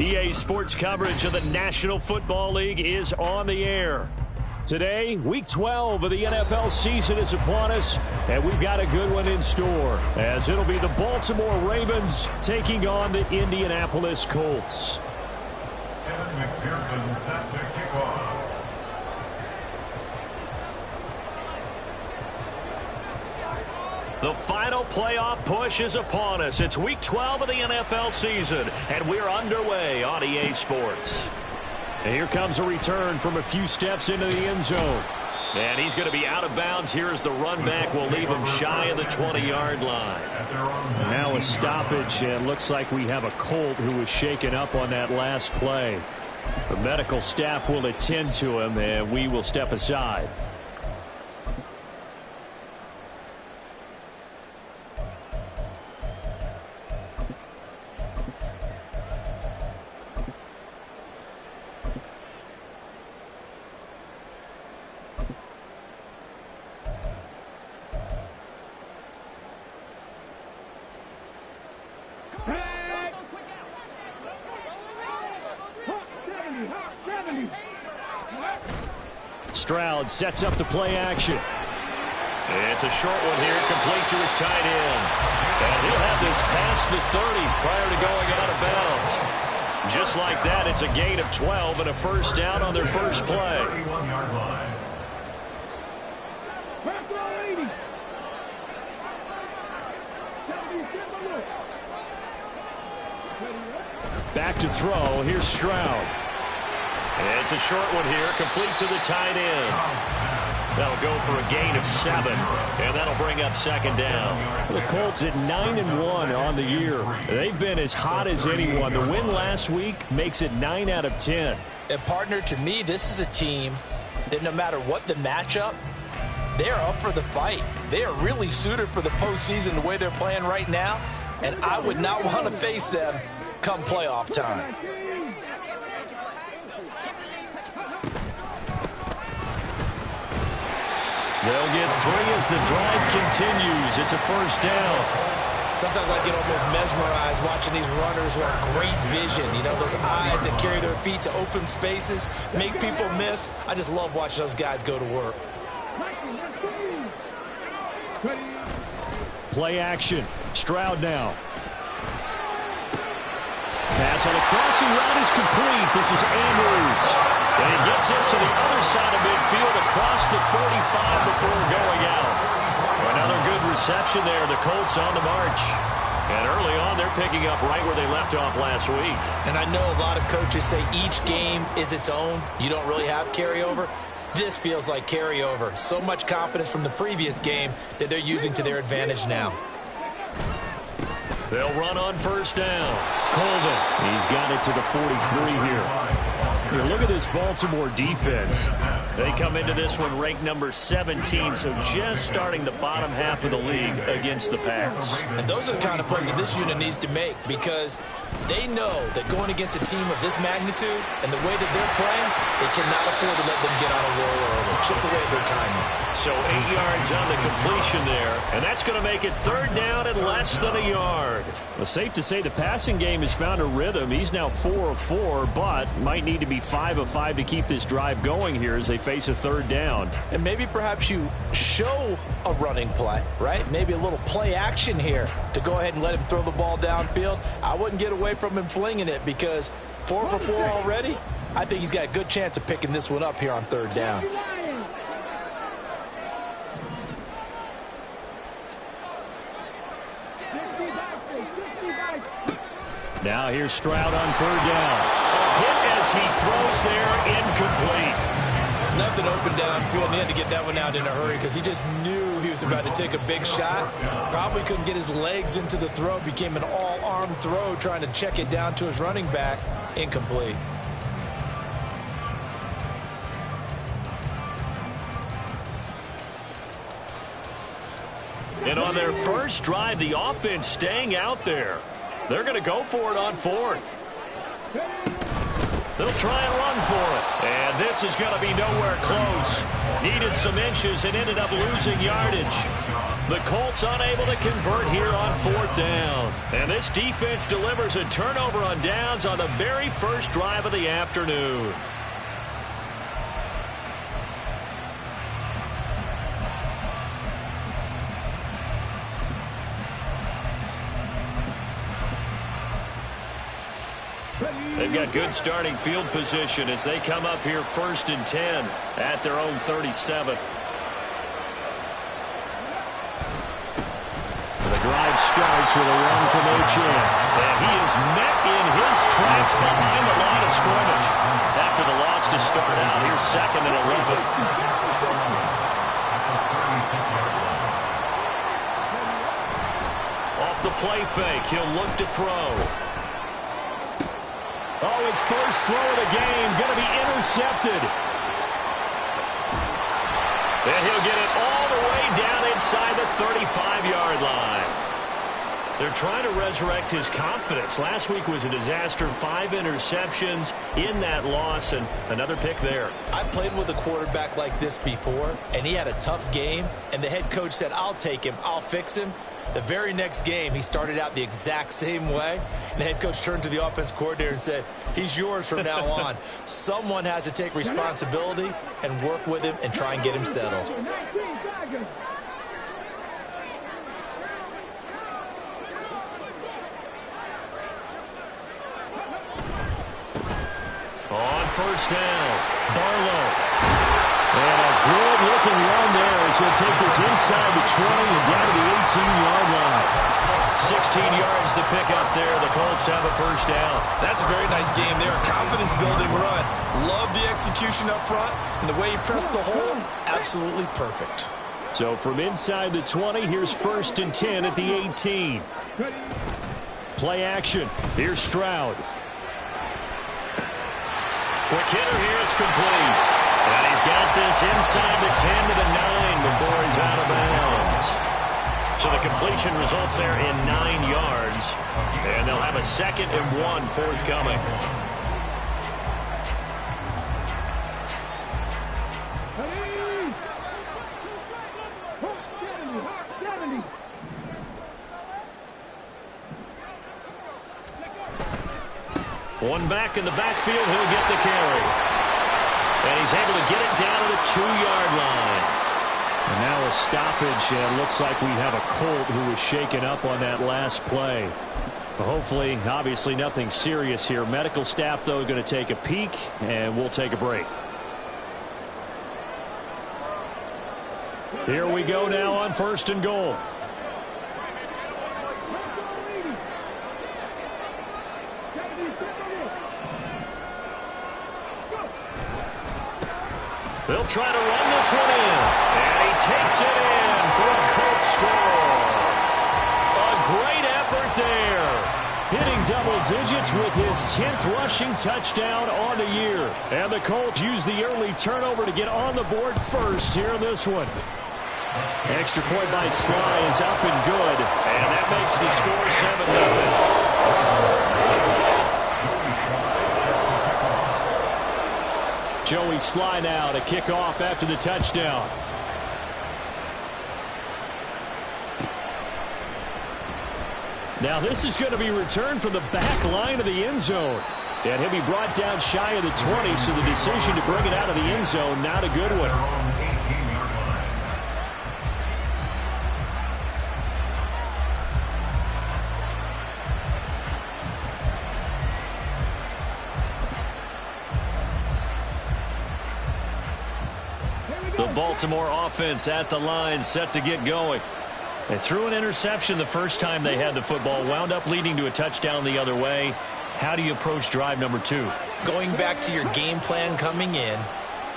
EA Sports coverage of the National Football League is on the air. Today, Week 12 of the NFL season is upon us, and we've got a good one in store, as it'll be the Baltimore Ravens taking on the Indianapolis Colts. Kevin McPherson set to kick off. The final playoff push is upon us. It's Week 12 of the NFL season, and we're underway on EA Sports. And here comes a return from a few steps into the end zone. And he's going to be out of bounds here as the run back will leave him shy of the 20-yard line. Now a stoppage, and looks like we have a Colt who was shaken up on that last play. The medical staff will attend to him, and we will step aside. Stroud sets up the play action. It's a short one here, complete to his tight end. And he'll have this past the 30 prior to going out of bounds. Just like that, it's a gain of 12 and a first down on their first play. Back to throw. Here's Stroud. It's a short one here, complete to the tight end. That'll go for a gain of 7, and that'll bring up second down. The Colts at 9-1 on the year. They've been as hot as anyone. The win last week makes it 9 out of 10. And partner, to me, this is a team that no matter what the matchup, they're up for the fight. They are really suited for the postseason the way they're playing right now, and I would not want to face them come playoff time. They'll get 3 as the drive continues. It's a first down. Sometimes I get almost mesmerized watching these runners who have great vision. You know, those eyes that carry their feet to open spaces, make people miss. I just love watching those guys go to work. Play action. Stroud now. Pass on a crossing route is complete. This is Andrews. And he gets this to the other side of midfield across the 45 before going out. Another good reception there. The Colts on the march. And early on, they're picking up right where they left off last week. And I know a lot of coaches say each game is its own. You don't really have carryover. This feels like carryover. So much confidence from the previous game that they're using to their advantage now. They'll run on first down. Colvin, he's got it to the 43 here. Here, look at this Baltimore defense. They come into this one ranked number 17, so just starting the bottom half of the league against the pass. And those are the kind of plays that this unit needs to make, because they know that going against a team of this magnitude and the way that they're playing, they cannot afford to let them get on a roll early. Chip away at their timing. So 8 yards on the completion there, and that's going to make it third down and less than a yard. Well, safe to say the passing game has found a rhythm. He's now 4 of 4, but might need to be 5 of 5 to keep this drive going here as they face a third down. And maybe perhaps you show a running play, right? Maybe a little play action here to go ahead and let him throw the ball downfield. I wouldn't get away from him flinging it, because 4 for 4 already. I think he's got a good chance of picking this one up here on third down. Now here's Stroud on third down. A hit as he throws there, incomplete. Nothing open downfield, and he had to get that one out in a hurry because he just knew he was about to take a big shot. Probably couldn't get his legs into the throw. Became an all-arm throw trying to check it down to his running back. Incomplete. And on their first drive, the offense staying out there. They're going to go for it on fourth. They'll try and run for it. And this is going to be nowhere close. Needed some inches and ended up losing yardage. The Colts unable to convert here on 4th down. And this defense delivers a turnover on downs on the very first drive of the afternoon. They've got good starting field position as they come up here 1st and 10 at their own 37. Drive starts with a run from Etienne. And he is met in his tracks behind the line of scrimmage. After the loss to start out, here's 2nd and 11. Off the play fake, he'll look to throw. Oh, his first throw of the game, going to be intercepted. And he'll get it all the way down inside the 35-yard line. They're trying to resurrect his confidence. Last week was a disaster. 5 interceptions in that loss, and another pick there. I played with a quarterback like this before, and he had a tough game, and the head coach said, I'll take him, I'll fix him. The very next game, he started out the exact same way, and the head coach turned to the offense coordinator and said, he's yours from now on. Someone has to take responsibility and work with him and try and get him settled. On 1st down, Barlow. And a good-looking run there as he'll take this inside the 20 and down to the 18-yard line. 16 yards to pick up there. The Colts have a 1st down. That's a very nice game there. A confidence-building run. Love the execution up front. And the way he pressed the hole, absolutely perfect. So from inside the 20, here's 1st and 10 at the 18. Play action. Here's Stroud. Quick hitter here. It's complete. And he's got this inside the 10 to the 9 before he's out of bounds. So the completion results there in 9 yards. And they'll have a 2nd and 1 forthcoming. One back in the backfield, he'll get the carry. And he's able to get it down to the 2-yard line. And now a stoppage, and it looks like we have a Colt who was shaken up on that last play. Hopefully, obviously nothing serious here. Medical staff, though, going to take a peek, and we'll take a break. Here we go now on 1st and goal. They'll try to run this one in. And he takes it in for a Colts score. A great effort there. Hitting double digits with his 10th rushing touchdown on the year. And the Colts use the early turnover to get on the board first here in this one. Extra point by Sly is up and good. And that makes the score 7-0. Joey Sly now to kick off after the touchdown. Now this is going to be returned from the back line of the end zone. And he'll be brought down shy of the 20, so the decision to bring it out of the end zone, not a good one. The Baltimore offense at the line, set to get going. They threw an interception the first time they had the football, wound up leading to a touchdown the other way. How do you approach drive number 2? Going back to your game plan coming in,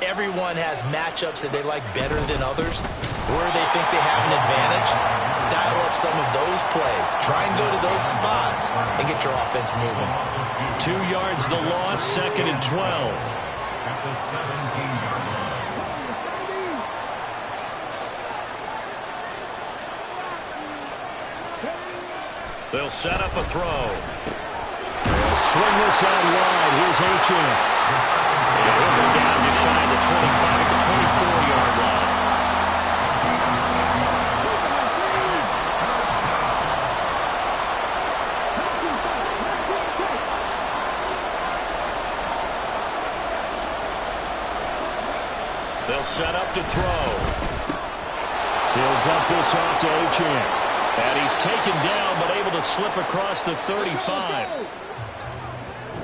everyone has matchups that they like better than others, where they think they have an advantage. Dial up some of those plays. Try and go to those spots and get your offense moving. 2 yards the loss, 2nd and 12. At the 17-yard line. They'll set up a throw. They'll swing this out wide. Here's Etienne. And he'll go down to shy the 25 to 24-yard line. They'll set up to throw. He'll dump this off to Achane. And he's taken down, but able to slip across the 35.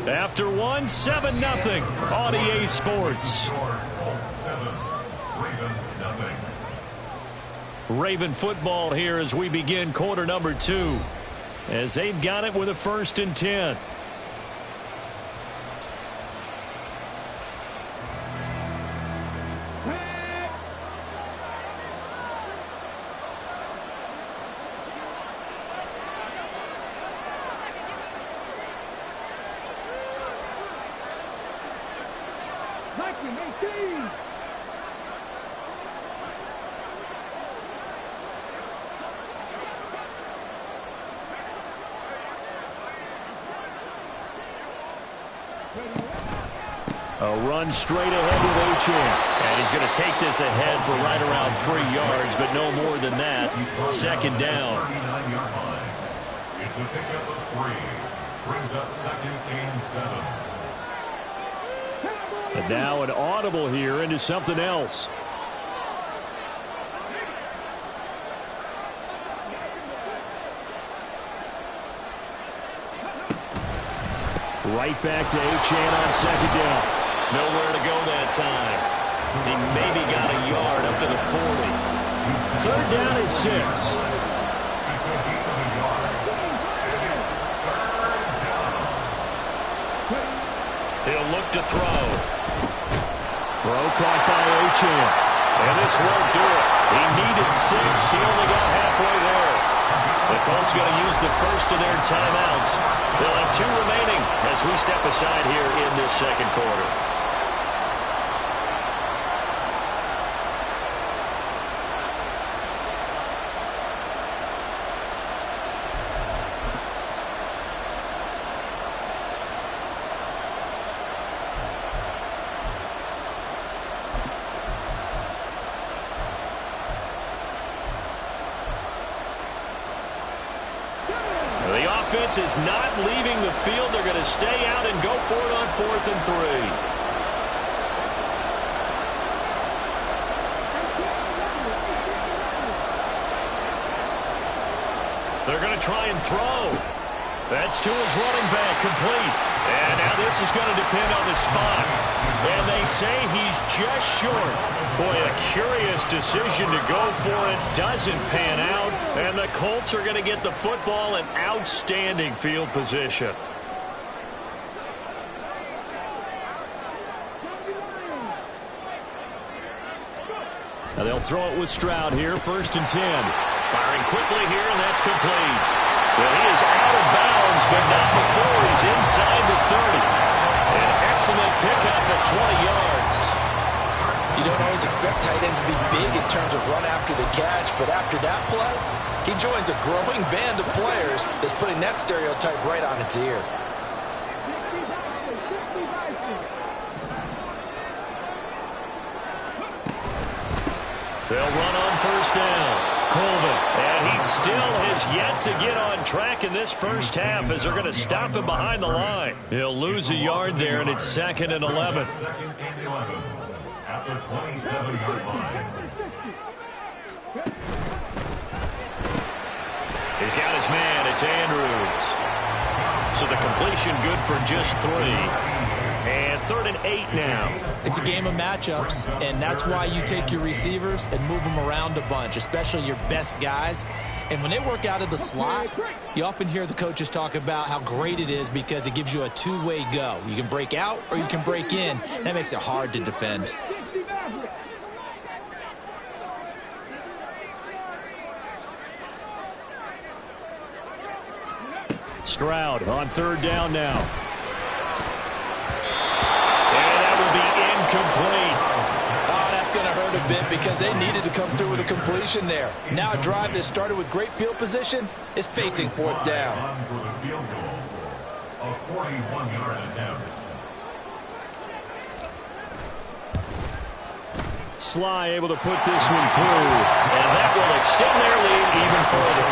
After one, 7-0 on EA Sports. Raven football here as we begin quarter number 2. As they've got it with a 1st and 10. A run straight ahead with Achane. And he's going to take this ahead for right around 3 yards, but no more than that. 2nd down. It's a pickup of 3. Brings up 2nd and 7. And now an audible here into something else. Right back to Achane on 2nd down. Nowhere to go that time. He maybe got a yard up to the 40. 3rd down and 6. He'll look to throw. Throw caught by Achane. And this won't do it. He needed 6. He only got halfway there. The Colts going to use the first of their timeouts. They'll have 2 remaining as we step aside here in this 2nd quarter. Is not leaving the field. They're going to stay out and go for it on 4th and 3. They're going to try and throw. That's to his running back, complete. And now this is going to depend on the spot. And they say he's just short. Boy, a curious decision to go for it. Doesn't pan out. And the Colts are going to get the football in outstanding field position. Now they'll throw it with Stroud here, 1st and 10. Firing quickly here, and that's complete. Well, he is out of bounds, but not before he's inside the 30. An excellent pickup of 20 yards. You don't always expect tight ends to be big in terms of run after the catch, but after that play, he joins a growing band of players that's putting that stereotype right on its ear. They'll run on 1st down. Colvin, and he still has yet to get on track in this 1st half as they're going to stop him behind the line. He'll lose a yard there, and it's 2nd and 11. 2nd and 11. At the 27-yard line. He's got his man. It's Andrews. So the completion good for just 3. And 3rd and 8 now. It's a game of matchups, and that's why you take your receivers and move them around a bunch, especially your best guys. And when they work out of the slot, you often hear the coaches talk about how great it is because it gives you a 2-way go. You can break out or you can break in. That makes it hard to defend. Stroud on 3rd down now. Complete. Oh, that's going to hurt a bit because they needed to come through with a completion there. Now a drive that started with great field position is facing 4th down. For the field goal, a 41-yard attempt. Sly able to put this one through, and that will extend their lead even further.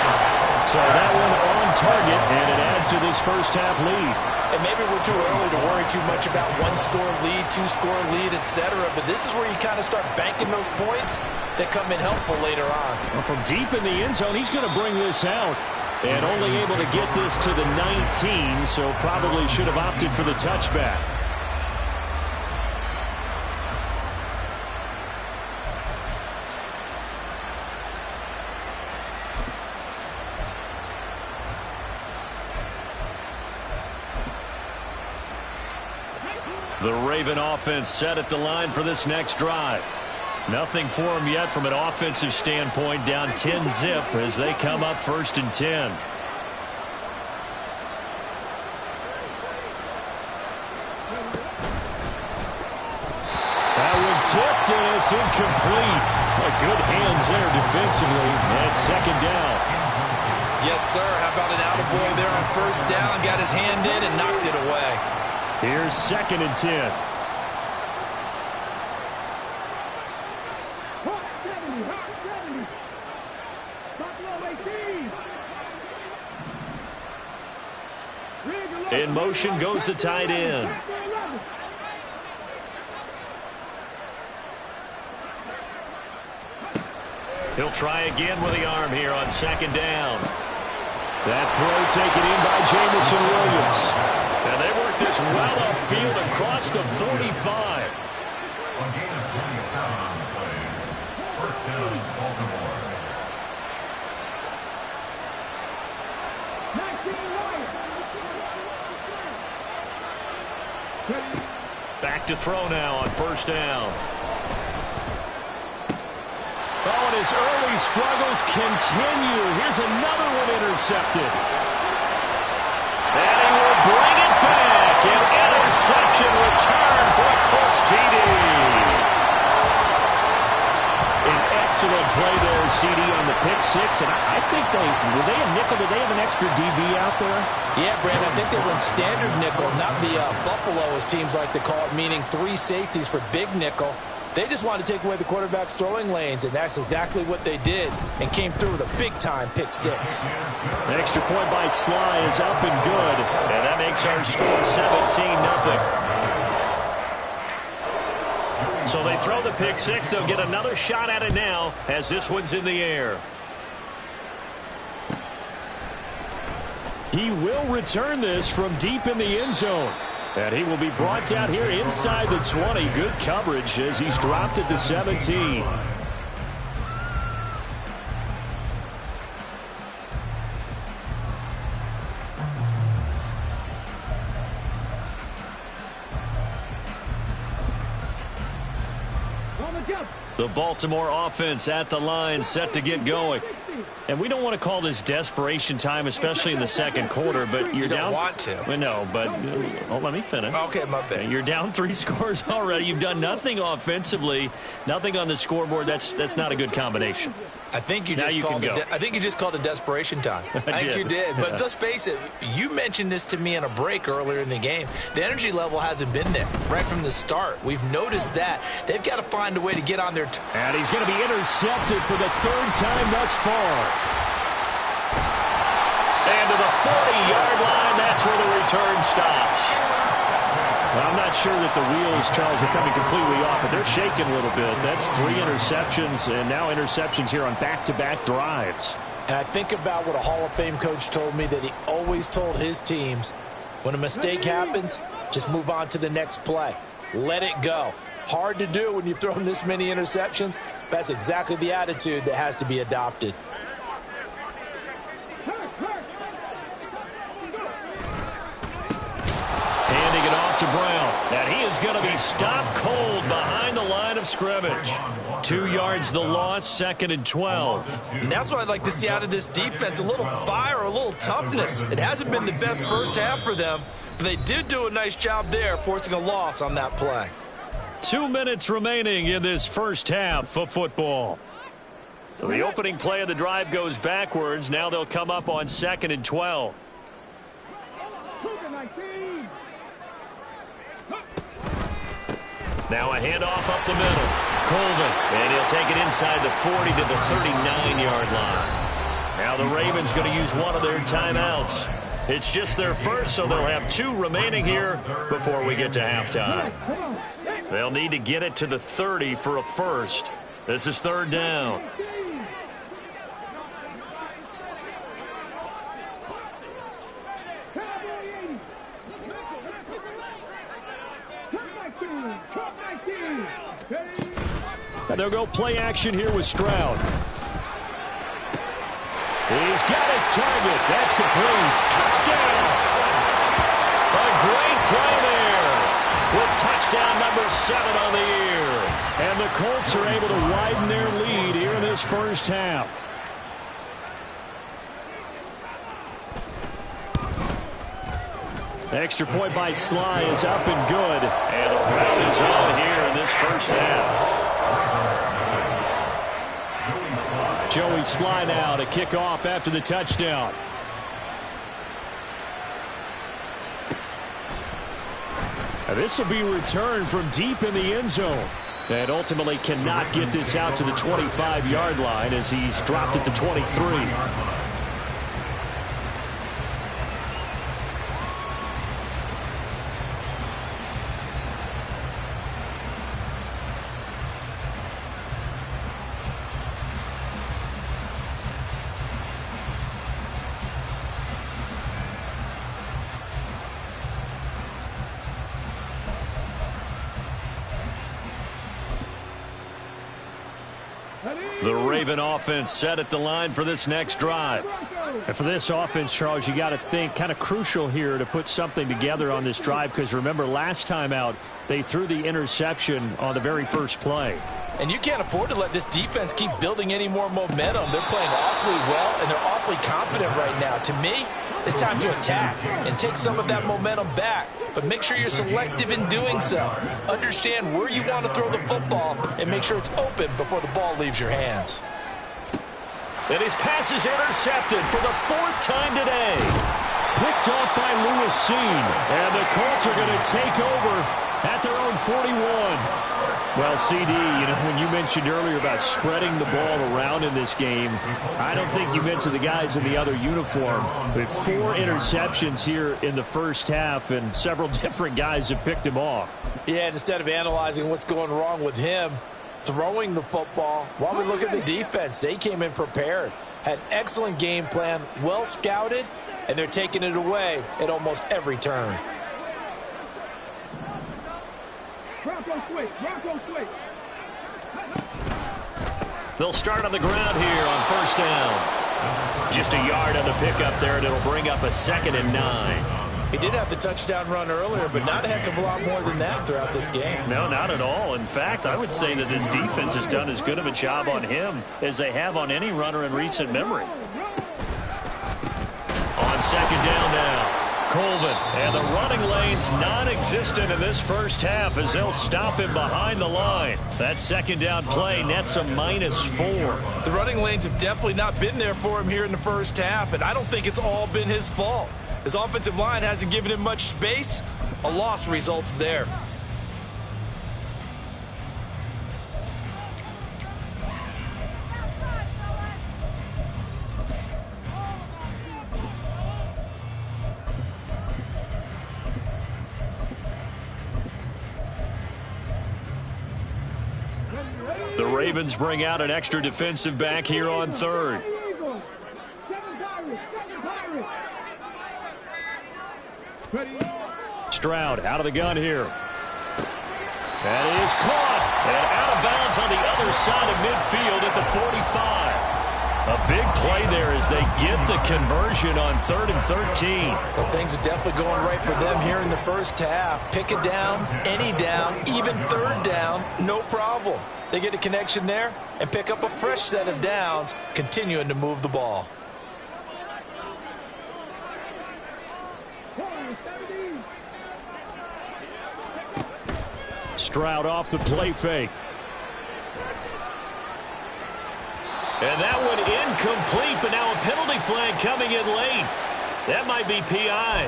So that one on target, and it adds to this first-half lead. And maybe we're too early to worry too much about one-score lead, two-score lead, etc. But this is where you kind of start banking those points that come in helpful later on. Well, from deep in the end zone, he's going to bring this out. And only able to get this to the 19, so probably should have opted for the touchback. The Raven offense set at the line for this next drive. Nothing for them yet from an offensive standpoint, down 10-zip as they come up 1st and 10. That one tipped, and it's incomplete. Good hands there defensively. And 2nd down. Yes, sir. How about an attaboy there on 1st down? Got his hand in and knocked it away. Here's 2nd and 10. In motion goes the tight end. He'll try again with the arm here on 2nd down. That throw taken in by Jamison Williams. And they work this well upfield across the 45. A gain of 27 on the play. 1st down, Baltimore. Back to throw now on 1st down. Oh, and his early struggles continue. Here's another one intercepted. And he will bring it back. An interception return for a Colts TD. An excellent play there, CD, on the pick six. And I think were they a nickel? Did they have an extra DB out there? Yeah, Brandon, I think they went standard nickel, not the Buffalo, as teams like to call it, meaning 3 safeties for big nickel. They just wanted to take away the quarterback's throwing lanes, and that's exactly what they did and came through with a big-time pick six. The extra point by Sly is up and good, and that makes our score 17-0. So they throw the pick six. They'll get another shot at it now as this one's in the air. He will return this from deep in the end zone. And he will be brought down here inside the 20. Good coverage as he's dropped at the 17. The Baltimore offense at the line, set to get going. And we don't want to call this desperation time, especially in the 2nd quarter, but you're down. You don't want to. Well, no, but let me finish. Okay, my bad. You're down 3 scores already. You've done nothing offensively, nothing on the scoreboard. That's not a good combination. I think you just called it desperation time. I think you did. But let's face it, you mentioned this to me in a break earlier in the game. The energy level hasn't been there right from the start. We've noticed that. They've got to find a way to get on their and he's going to be intercepted for the 3rd time thus far. And to the 40-yard line, that's where the return stops. Well, I'm not sure that the wheels, Charles, are coming completely off, but they're shaking a little bit. That's 3 interceptions, and now interceptions here on back-to-back drives. And I think about what a Hall of Fame coach told me, that he always told his teams, when a mistake happens, just move on to the next play. Let it go. Hard to do when you've thrown this many interceptions. That's exactly the attitude that has to be adopted. Handing it off to Brown. And he is going to be stopped cold behind the line of scrimmage. 2 yards the loss, 2nd and 12. And that's what I'd like to see out of this defense, a little fire, a little toughness. It hasn't been the best first half for them, but they did do a nice job there, forcing a loss on that play. 2 minutes remaining in this first half of football. So the opening play of the drive goes backwards. Now they'll come up on 2nd and 12. Now a handoff up the middle. Colvin, and he'll take it inside the 40 to the 39-yard line. Now the Ravens going to use one of their timeouts. It's just their first, so they'll have 2 remaining here before we get to halftime. They'll need to get it to the 30 for a first. This is 3rd down. And they'll go play action here with Stroud. He's got his target. That's complete. Touchdown. A great play there with touchdown number 7 on the year. And the Colts are able to widen their lead here in this first half. Extra point by Sly is up and good. And a round is on here in this first half. Joey Sly now to kick off after the touchdown. And this will be returned from deep in the end zone. And ultimately cannot get this out to the 25-yard line as he's dropped it to 23. The Raven offense set at the line for this next drive. And for this offense, Charles, you got to think kind of crucial here to put something together on this drive, because remember last time out they threw the interception on the very first play. And you can't afford to let this defense keep building any more momentum. They're playing awfully well, and they're awfully confident right now. To me, it's time to attack and take some of that momentum back. But make sure you're selective in doing so. Understand where you want to throw the football and make sure it's open before the ball leaves your hands. And his pass is intercepted for the 4th time today. Picked off by Lewis Cine. And the Colts are going to take over at their own 41. Well, CD, when you mentioned earlier about spreading the ball around in this game, I don't think you meant to the guys in the other uniform. With 4 interceptions here in the first half, and several different guys have picked him off. Yeah, and instead of analyzing what's going wrong with him throwing the football, while we look at the defense, they came in prepared, had an excellent game plan, well scouted, and they're taking it away at almost every turn. They'll start on the ground here on 1st down. Just a yard on the pickup there, and it'll bring up a 2nd and 9. He did have the touchdown run earlier, but not a heck of a lot more than that throughout this game. No, not at all. In fact, I would say that this defense has done as good of a job on him as they have on any runner in recent memory. On 2nd down now. Colvin, and the running lane's non-existent in this first half as they'll stop him behind the line. That 2nd down play nets a -4. The running lanes have definitely not been there for him here in the first half, and I don't think it's all been his fault. His offensive line hasn't given him much space. A loss results there. The Ravens bring out an extra defensive back here on 3rd. Stroud out of the gun here. That is caught and out of bounds on the other side of midfield at the 45. A big play there as they get the conversion on 3rd and 13. Well, things are definitely going right for them here in the first half. Pick it down, any down, even 3rd down, no problem. They get a connection there and pick up a fresh set of downs, continuing to move the ball. Stroud off the play fake. And that one incomplete, but now a penalty flag coming in late. That might be PI.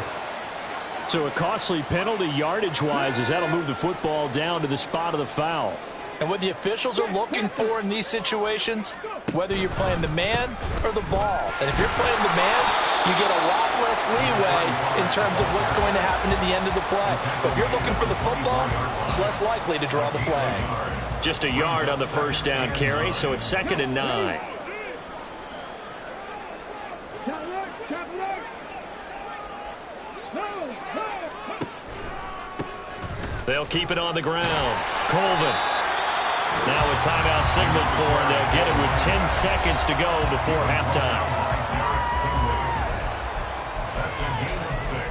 So a costly penalty yardage-wise as that'll move the football down to the spot of the foul. And what the officials are looking for in these situations, whether you're playing the man or the ball. And if you're playing the man, you get a lot less leeway in terms of what's going to happen at the end of the play. But if you're looking for the football, it's less likely to draw the flag. Just a yard on the first down carry, so it's 2nd and 9. They'll keep it on the ground. Colvin. Now a timeout signaled for, and they'll get it with 10 seconds to go before halftime. That's a gain of 6.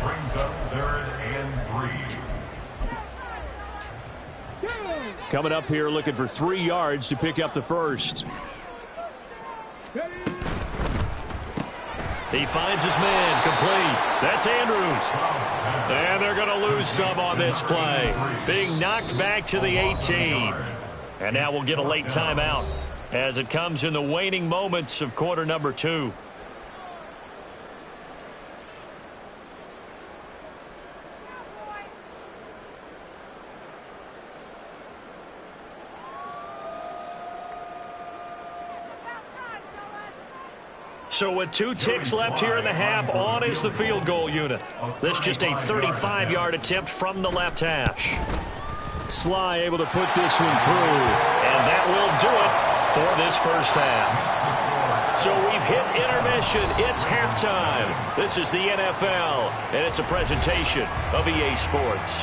Brings up 3rd and 3. Coming up here looking for 3 yards to pick up the first. He finds his man, complete. That's Andrews. And they're going to lose some on this play. Being knocked back to the 18. And now we'll get a late timeout as it comes in the waning moments of quarter number 2. So with 2 ticks left here in the half, on is the field goal unit. This just a 35-yard attempt from the left hash. Sly able to put this one through, and that will do it for this first half. So we've hit intermission. It's halftime. This is the NFL, and it's a presentation of EA Sports.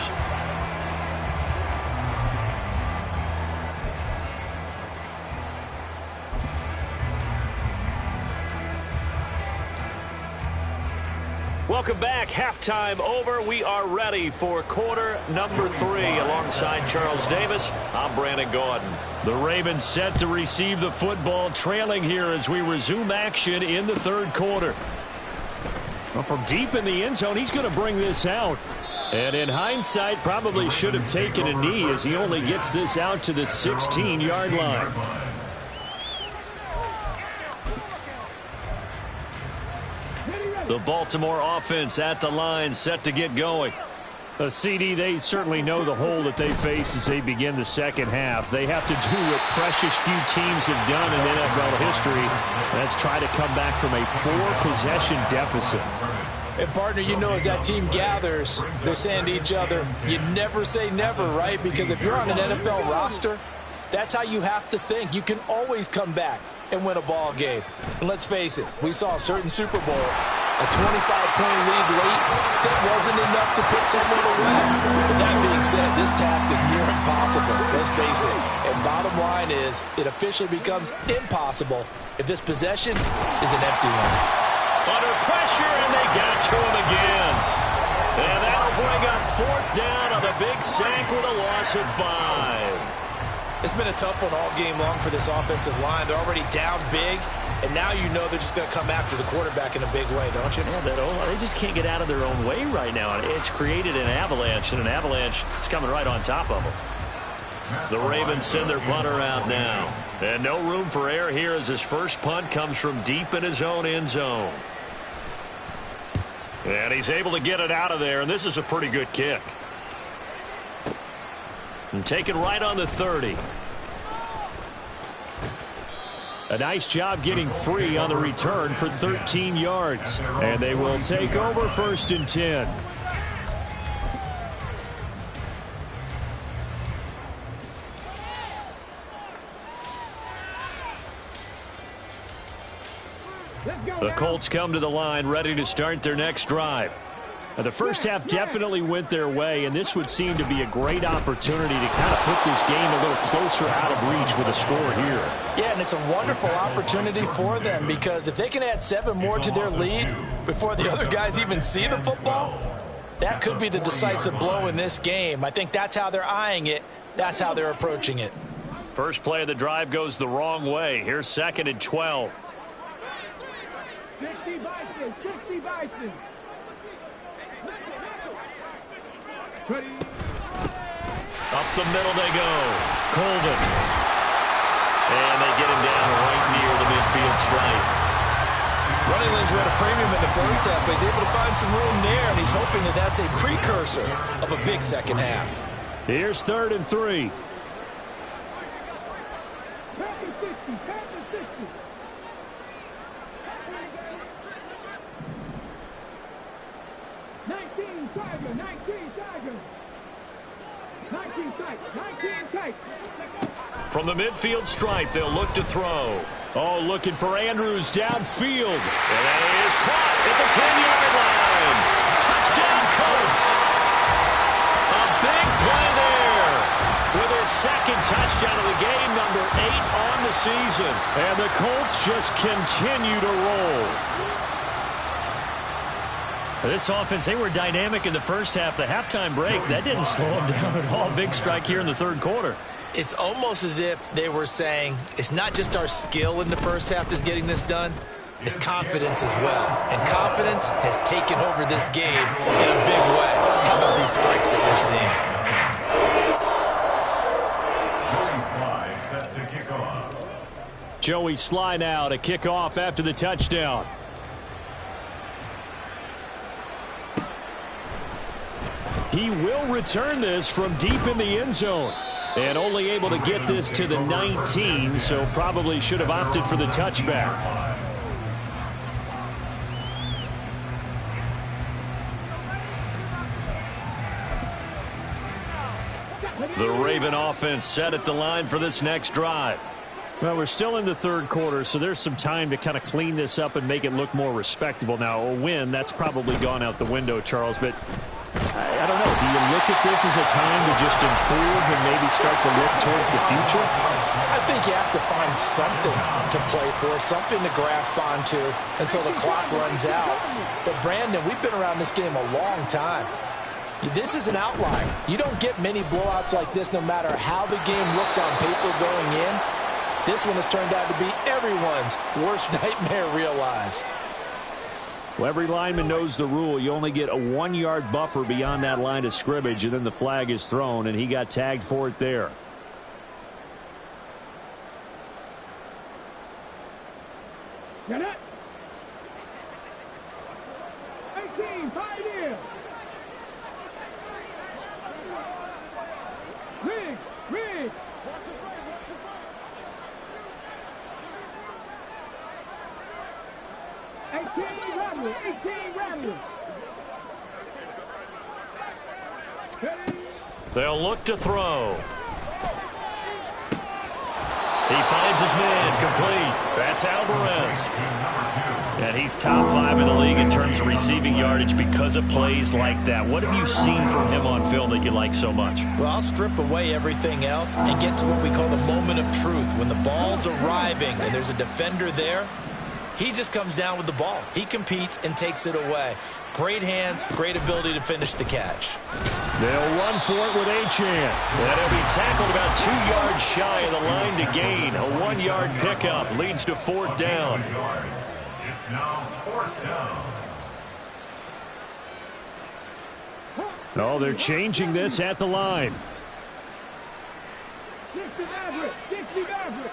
Welcome back. Halftime over. We are ready for quarter number 3. Alongside Charles Davis, I'm Brandon Gaudin. The Ravens set to receive the football, trailing here as we resume action in the 3rd quarter. Well, from deep in the end zone, he's going to bring this out. And in hindsight, probably should have taken a knee as he only gets this out to the 16-yard line. The Baltimore offense at the line, set to get going. CD, they certainly know the hole that they face as they begin the second half. They have to do what precious few teams have done in NFL history. That's try to come back from a 4-possession deficit. And, partner, you know, as that team gathers, they're saying to each other, you never say never, right? Because if you're on an NFL roster, that's how you have to think. You can always come back and win a ball game. And let's face it, we saw a certain Super Bowl, a 25-point lead late, that wasn't enough to put someone away. With that being said, this task is near impossible. Let's face it. And bottom line is, it officially becomes impossible if this possession is an empty one. Under pressure, and they got to him again. And that'll bring up 4th down on the big sack with a loss of 5. It's been a tough one all game long for this offensive line. They're already down big, and now you know they're just going to come after the quarterback in a big way, don't you? Yeah, they just can't get out of their own way right now. It's created an avalanche, and an avalanche is coming right on top of them. The Ravens send their punter out now. And no room for error here as his first punt comes from deep in his own end zone. And he's able to get it out of there, and this is a pretty good kick. And taken right on the 30. A nice job getting free on the return for 13 yards. And they will take over 1st and 10. The Colts come to the line ready to start their next drive. Now, the first half definitely went their way, and this would seem to be a great opportunity to kind of put this game a little closer out of reach with a score here. Yeah, and it's a wonderful opportunity for them because if they can add 7 more to their lead before the other guys even see the football, that could be the decisive blow in this game. I think that's how they're eyeing it. That's how they're approaching it. First play of the drive goes the wrong way. Here's 2nd and 12. 60 Bison. Up the middle they go. Colvin. And they get him down right near the midfield stripe. Running lanes were at a premium in the first half, but he's able to find some room there, and he's hoping that that's a precursor of a big second half. Here's 3rd and 3. Tiger, 19 Tiger. 19 tight, 19 tight. From the midfield stripe, they'll look to throw. Oh, looking for Andrews downfield. And that is caught at the 10-yard line. Touchdown, Colts. A big play there. With his second touchdown of the game, number 8 on the season. And the Colts just continue to roll. This offense, they were dynamic in the first half. The halftime break, that didn't slow them down at all. Big strike here in the third quarter. It's almost as if they were saying, it's not just our skill in the first half that's getting this done, it's confidence as well. And confidence has taken over this game in a big way. How about these strikes that we're seeing? Joey Slye set to kick off. Joey Slye now to kick off after the touchdown. He will return this from deep in the end zone. And only able to get this to the 19, so probably should have opted for the touchback. The Raven offense set at the line for this next drive. Well, we're still in the third quarter, so there's some time to kind of clean this up and make it look more respectable. Now, a win, that's probably gone out the window, Charles, but I don't know. Do you look at this as a time to just improve and maybe start to look towards the future? I think you have to find something to play for, something to grasp onto until the clock runs out. But, Brandon, we've been around this game a long time. This is an outlier. You don't get many blowouts like this no matter how the game looks on paper going in. This one has turned out to be everyone's worst nightmare realized. Well, every lineman knows the rule. You only get a 1-yard buffer beyond that line of scrimmage, and then the flag is thrown, and he got tagged for it there. Get it. 18, Pioneer. Rig, rig. 18 Rattler, 18 Rattler. They'll look to throw. He finds his man complete. That's Alvarez. And he's top 5 in the league in terms of receiving yardage because of plays like that. What have you seen from him on film that you like so much? Well, I'll strip away everything else and get to what we call the moment of truth. When the ball's arriving and there's a defender there, he just comes down with the ball. He competes and takes it away. Great hands, great ability to finish the catch. They'll run for it with Achane. And he'll be tackled about 2 yards shy of the line to gain. A 1-yard pickup leads to 4th down. It's now 4th down. Oh, they're changing this at the line. 60 average, 60 average.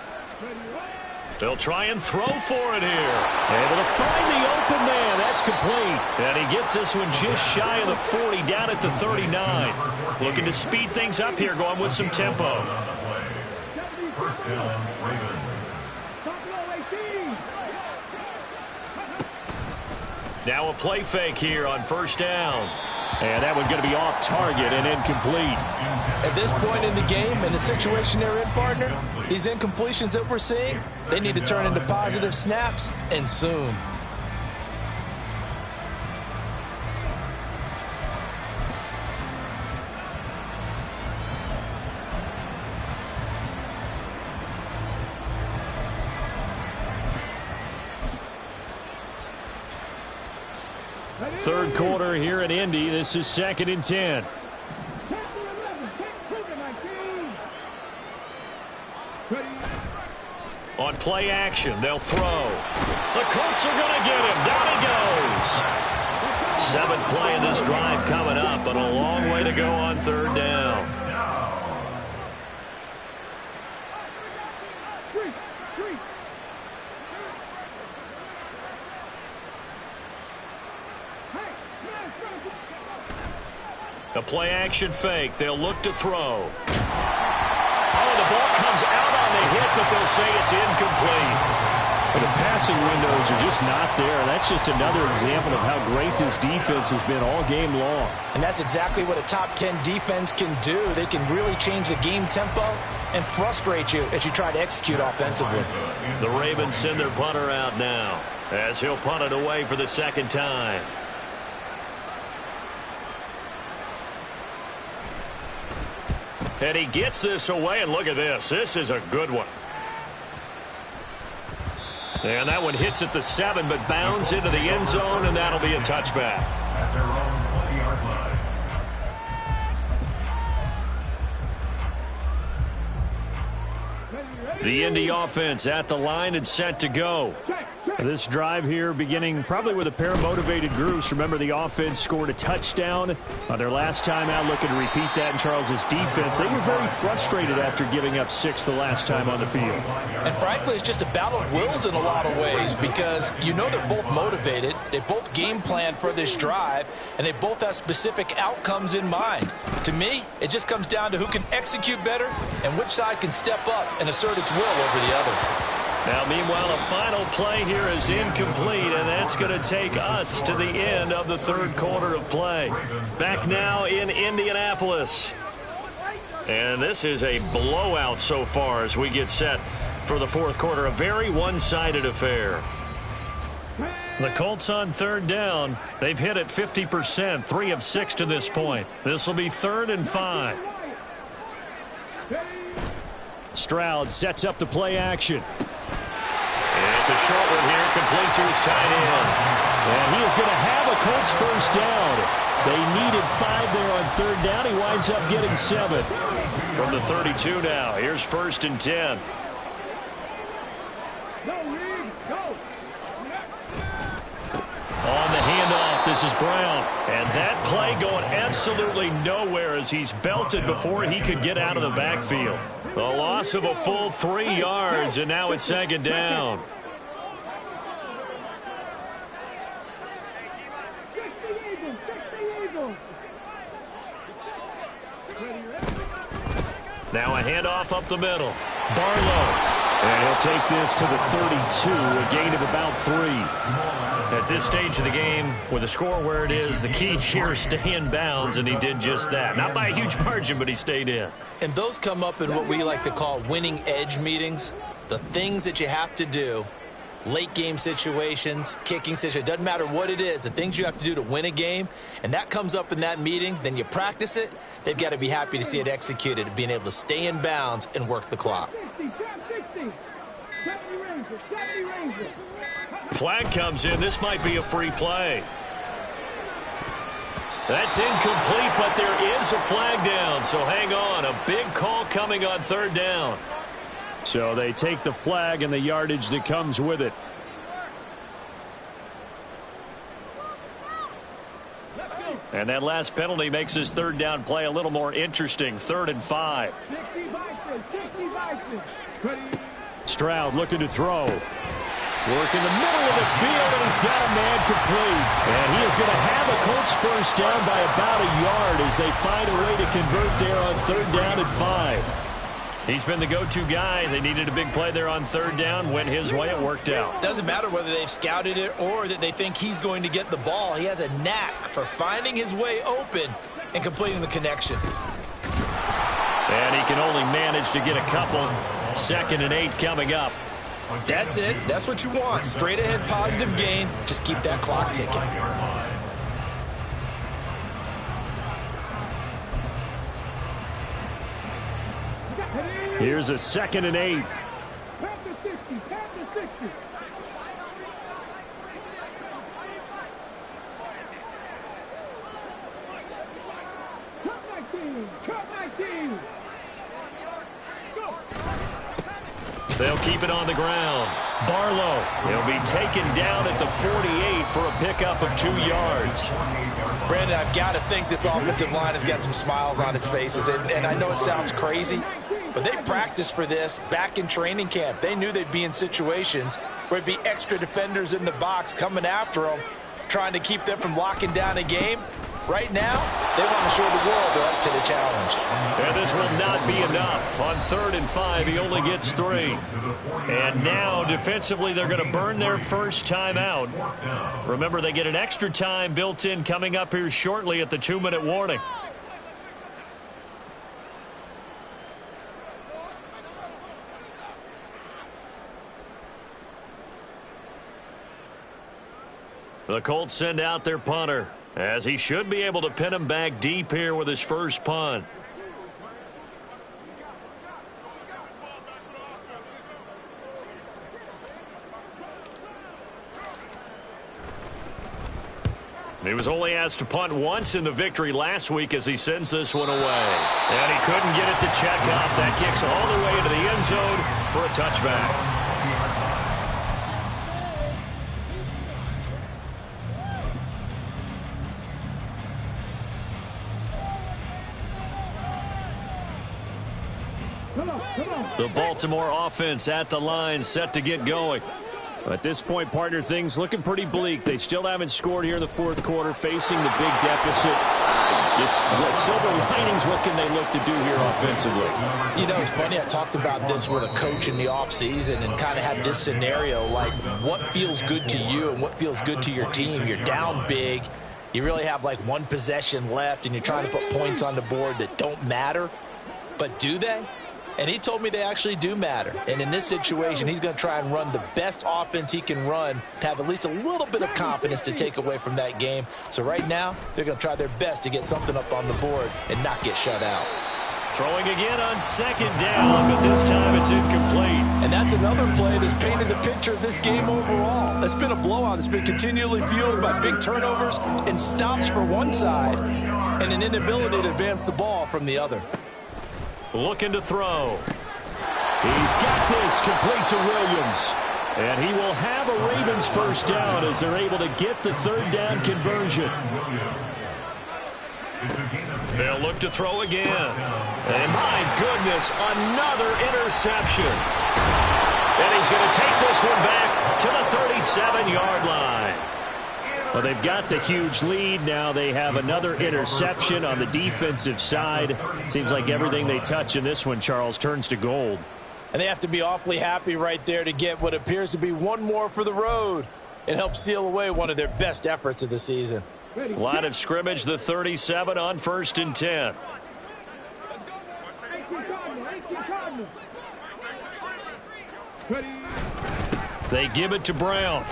They'll try and throw for it here. Able to find the open man. That's complete. And he gets this one just shy of the 40, down at the 39. Looking to speed things up here, going with some tempo. First down, Ravens. Now a play fake here on 1st down. And that one going to be off target and incomplete. At this point in the game, in the situation they're in, partner, these incompletions that we're seeing, they need to turn into positive snaps, and soon. Third quarter here in Indy. This is 2nd and 10. On play action, they'll throw. The Colts are going to get him. Down he goes. 7th play of this drive coming up, but a long way to go on 3rd down. A play action fake. They'll look to throw. Oh, the ball comes out on the hit, but they'll say it's incomplete. The passing windows are just not there. That's just another example of how great this defense has been all game long. And that's exactly what a top 10 defense can do. They can really change the game tempo and frustrate you as you try to execute offensively. The Ravens send their punter out now as he'll punt it away for the second time. And he gets this away, and look at this. This is a good one. And that one hits at the 7, but bounds into the end zone, and that'll be a touchback. At their own 20-yard line. The Indy offense at the line and set to go. This drive here beginning probably with a pair of motivated groups. Remember, the offense scored a touchdown on their last time out, looking to repeat that in Charles's defense. They were very frustrated after giving up 6 the last time on the field. And frankly, it's just a battle of wills in a lot of ways because you know they're both motivated. They both game plan for this drive, and they both have specific outcomes in mind. To me, it just comes down to who can execute better and which side can step up and assert its will over the other. Now, meanwhile, a final play here is incomplete, and that's going to take us to the end of the third quarter of play. Back now in Indianapolis. And this is a blowout so far as we get set for the fourth quarter. A very one-sided affair. The Colts on third down. They've hit it 50%, 3 of 6 to this point. This will be 3rd and 5. Stroud sets up the play action. And it's a short one here, complete to his tight end. And he is going to have a Colts first down. They needed 5 there on third down. He winds up getting 7. From the 32 now, here's 1st and 10. On the handoff, this is Brown. And that play going absolutely nowhere as he's belted before he could get out of the backfield. A loss of a full 3 yards, and now it's 2nd down. Now a handoff up the middle. Barlow. And he'll take this to the 32, a gain of about 3. At this stage of the game, with the score where it is, the key here is stay in bounds, and he did just that. Not by a huge margin, but he stayed in. And those come up in what we like to call winning edge meetings. The things that you have to do, late game situations, kicking situations, doesn't matter what it is, the things you have to do to win a game, and that comes up in that meeting, then you practice it, they've got to be happy to see it executed, being able to stay in bounds and work the clock. Flag comes in. This might be a free play. That's incomplete, but there is a flag down, so hang on. A big call coming on 3rd down. So they take the flag and the yardage that comes with it. And that last penalty makes his 3rd down play a little more interesting. 3rd and 5. Stroud looking to throw. Work in the middle of the field, and he's got a man complete. And he is going to have a Colts first down by about a yard as they find a way to convert there on 3rd down and 5. He's been the go-to guy. They needed a big play there on 3rd down. Went his way. It worked out. Doesn't matter whether they've scouted it or that they think he's going to get the ball. He has a knack for finding his way open and completing the connection. And he can only manage to get a couple. 2nd and 8 coming up. That's it. That's what you want. Straight ahead positive gain. Just keep that clock ticking. Here's a 2nd and 8. They'll keep it on the ground. Barlow, he'll be taken down at the 48 for a pickup of 2 yards. Brandon, I've got to think this offensive line has got some smiles on its faces. And I know it sounds crazy, but they practiced for this back in training camp. They knew they'd be in situations where it'd be extra defenders in the box coming after them, trying to keep them from locking down a game. Right now, they want to show the world they're up to the challenge. And this will not be enough. On 3rd and 5, he only gets 3. And now, defensively, they're going to burn their first time out. Remember, they get an extra time built in coming up here shortly at the 2-minute warning. The Colts send out their punter, as he should be able to pin him back deep here with his first punt. He was only asked to punt once in the victory last week as he sends this one away. And he couldn't get it to check up. That kicks all the way into the end zone for a touchback. The Baltimore offense at the line, set to get going. At this point, partner, things looking pretty bleak. They still haven't scored here in the 4th quarter, facing the big deficit. Just silver linings, what can they look to do here offensively? You know, it's funny, I talked about this with a coach in the offseason and kind of had this scenario, like what feels good to you and what feels good to your team. You're down big. You really have like one possession left, and you're trying to put points on the board that don't matter. But do they? And he told me they actually do matter. And in this situation, he's going to try and run the best offense he can run to have at least a little bit of confidence to take away from that game. So right now, they're going to try their best to get something up on the board and not get shut out. Throwing again on 2nd down, but this time it's incomplete. And that's another play that's painted the picture of this game overall. It's been a blowout. It's been continually fueled by big turnovers and stops for one side and an inability to advance the ball from the other. Looking to throw. He's got this complete to Williams. And he will have a Ravens first down as they're able to get the 3rd down conversion. They'll look to throw again. And my goodness, another interception. And he's going to take this one back to the 37-yard line. Well, they've got the huge lead. Now they have another interception on the defensive side. Seems like everything they touch in this one, Charles, turns to gold. And they have to be awfully happy right there to get what appears to be one more for the road. It helps seal away one of their best efforts of the season. Line of scrimmage, the 37 on 1st and 10. They give it to Brown.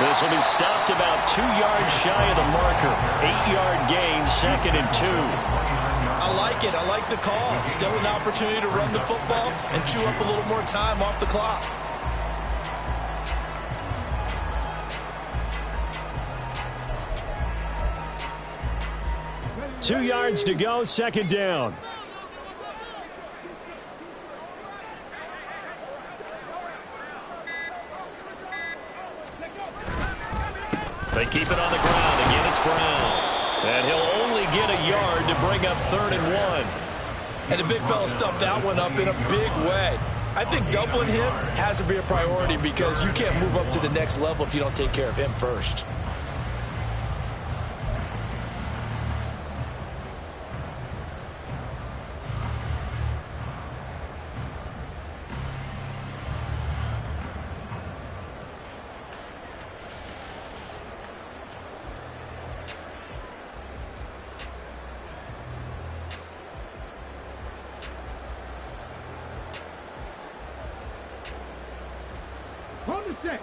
This will be stopped about 2 yards shy of the marker. 8-yard gain, 2nd and 2. I like it. I like the call. Still an opportunity to run the football and chew up a little more time off the clock. Two yards to go, 2nd down. They keep it on the ground. Again, it's Brown. And he'll only get a yard to bring up 3rd and 1. And the big fella stuffed that one up in a big way. I think doubling him has to be a priority because you can't move up to the next level if you don't take care of him first.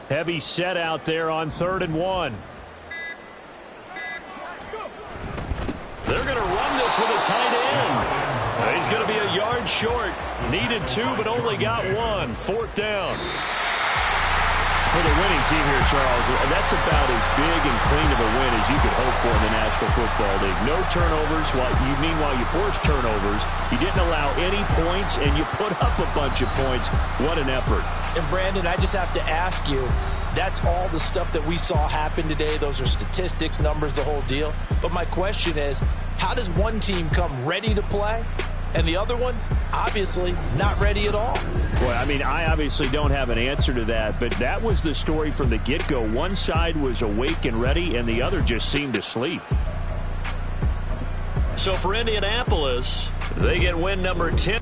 Heavy set out there on 3rd and 1. They're going to run this with a tight end. He's going to be a yard short. Needed 2, but only got 1. 4th down. For the winning team here, Charles, that's about as big and clean of a win as you could hope for in the National Football League. No turnovers. Meanwhile, you forced turnovers. You didn't allow any points, and you put up a bunch of points. What an effort. And, Brandon, I just have to ask you, that's all the stuff that we saw happen today. Those are statistics, numbers, the whole deal. But my question is, how does one team come ready to play and the other one, obviously, not ready at all? Boy, I mean, I obviously don't have an answer to that, but that was the story from the get-go. One side was awake and ready, and the other just seemed to sleep. So for Indianapolis, they get win number 10